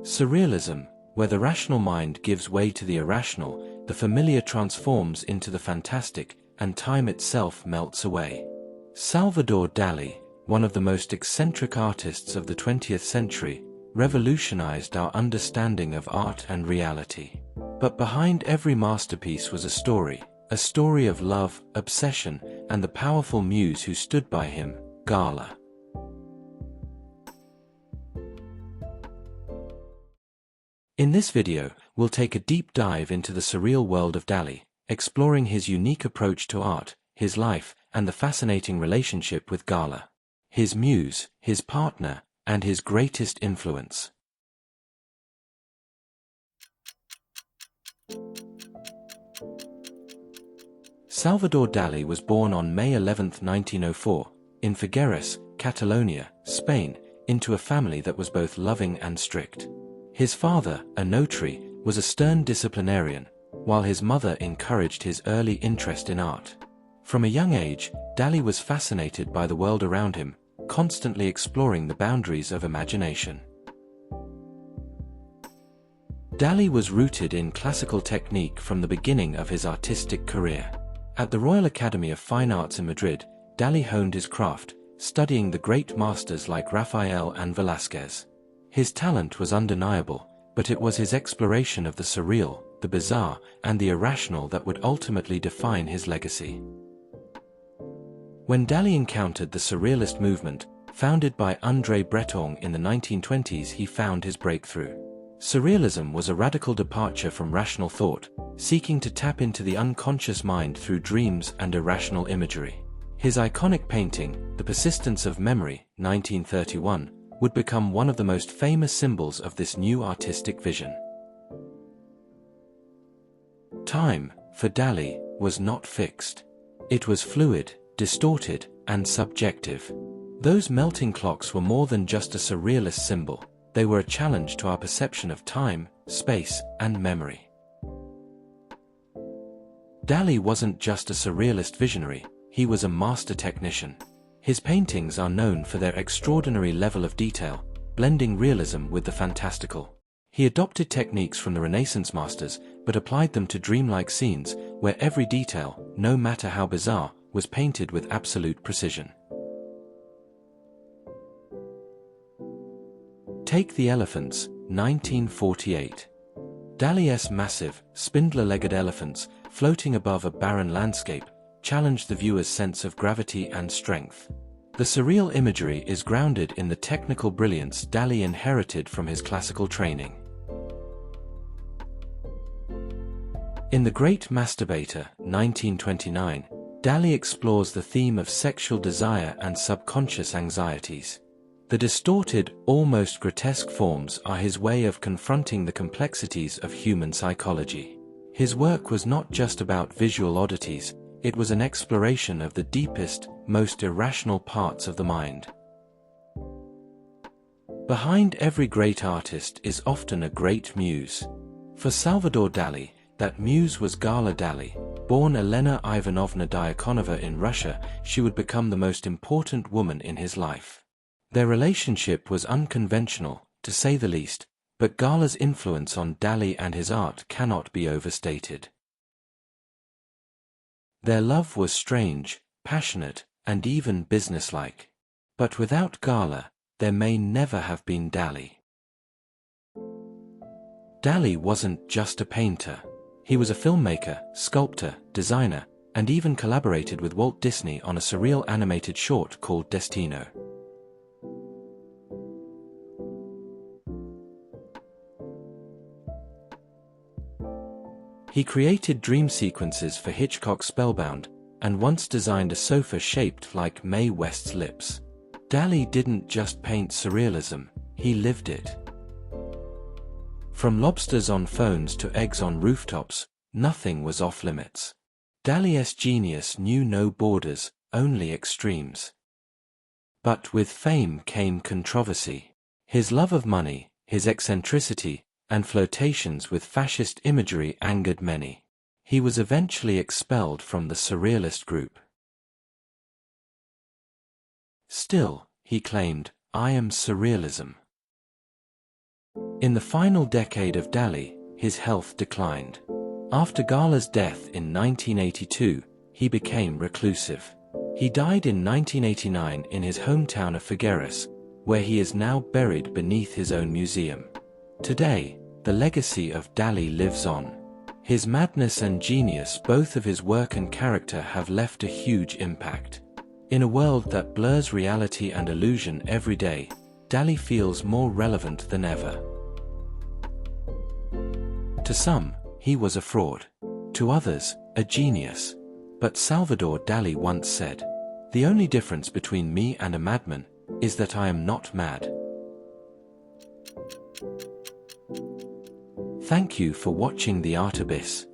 Surrealism, where the rational mind gives way to the irrational, the familiar transforms into the fantastic, and time itself melts away. Salvador Dali, one of the most eccentric artists of the 20th century, revolutionized our understanding of art and reality. But behind every masterpiece was a story of love, obsession, and the powerful muse who stood by him, Gala. In this video, we'll take a deep dive into the surreal world of Dali, exploring his unique approach to art, his life, and the fascinating relationship with Gala, his muse, his partner, and his greatest influence. Salvador Dali was born on May 11, 1904, in Figueres, Catalonia, Spain, into a family that was both loving and strict. His father, a notary, was a stern disciplinarian, while his mother encouraged his early interest in art. From a young age, Dali was fascinated by the world around him, constantly exploring the boundaries of imagination. Dali was rooted in classical technique from the beginning of his artistic career. At the Royal Academy of Fine Arts in Madrid, Dali honed his craft, studying the great masters like Raphael and Velázquez. His talent was undeniable, but it was his exploration of the surreal, the bizarre, and the irrational that would ultimately define his legacy. When Dali encountered the Surrealist movement, founded by André Breton in the 1920s, he found his breakthrough. Surrealism was a radical departure from rational thought, seeking to tap into the unconscious mind through dreams and irrational imagery. His iconic painting, The Persistence of Memory, 1931, would become one of the most famous symbols of this new artistic vision. Time, for Dali, was not fixed. It was fluid, distorted, and subjective. Those melting clocks were more than just a surrealist symbol, they were a challenge to our perception of time, space, and memory. Dali wasn't just a surrealist visionary, he was a master technician. His paintings are known for their extraordinary level of detail, blending realism with the fantastical. He adopted techniques from the Renaissance masters, but applied them to dreamlike scenes, where every detail, no matter how bizarre, was painted with absolute precision. Take the Elephants, 1948. Dali's massive, spindler-legged elephants, floating above a barren landscape, challenged the viewer's sense of gravity and strength. The surreal imagery is grounded in the technical brilliance Dali inherited from his classical training. In The Great Masturbator, 1929, Dali explores the theme of sexual desire and subconscious anxieties. The distorted, almost grotesque forms are his way of confronting the complexities of human psychology. His work was not just about visual oddities, it was an exploration of the deepest, most irrational parts of the mind. Behind every great artist is often a great muse. For Salvador Dali, that muse was Gala Dali. Born Elena Ivanovna Diakonova in Russia, she would become the most important woman in his life. Their relationship was unconventional, to say the least, but Gala's influence on Dali and his art cannot be overstated. Their love was strange, passionate, and even businesslike. But without Gala, there may never have been Dali. Dali wasn't just a painter. He was a filmmaker, sculptor, designer, and even collaborated with Walt Disney on a surreal animated short called Destino. He created dream sequences for Hitchcock's Spellbound, and once designed a sofa shaped like Mae West's lips. Dali didn't just paint surrealism, he lived it. From lobsters on phones to eggs on rooftops, nothing was off limits. Dali's genius knew no borders, only extremes. But with fame came controversy. His love of money, his eccentricity, and flirtations with fascist imagery angered many. He was eventually expelled from the Surrealist group. Still, he claimed, "I am surrealism." In the final decade of Dalí, his health declined. After Gala's death in 1982, he became reclusive. He died in 1989 in his hometown of Figueres, where he is now buried beneath his own museum. Today, the legacy of Dalí lives on. His madness and genius, both of his work and character, have left a huge impact. In a world that blurs reality and illusion every day, Dalí feels more relevant than ever. To some, he was a fraud. To others, a genius. But Salvador Dalí once said, "The only difference between me and a madman is that I am not mad." Thank you for watching The Art Abyss.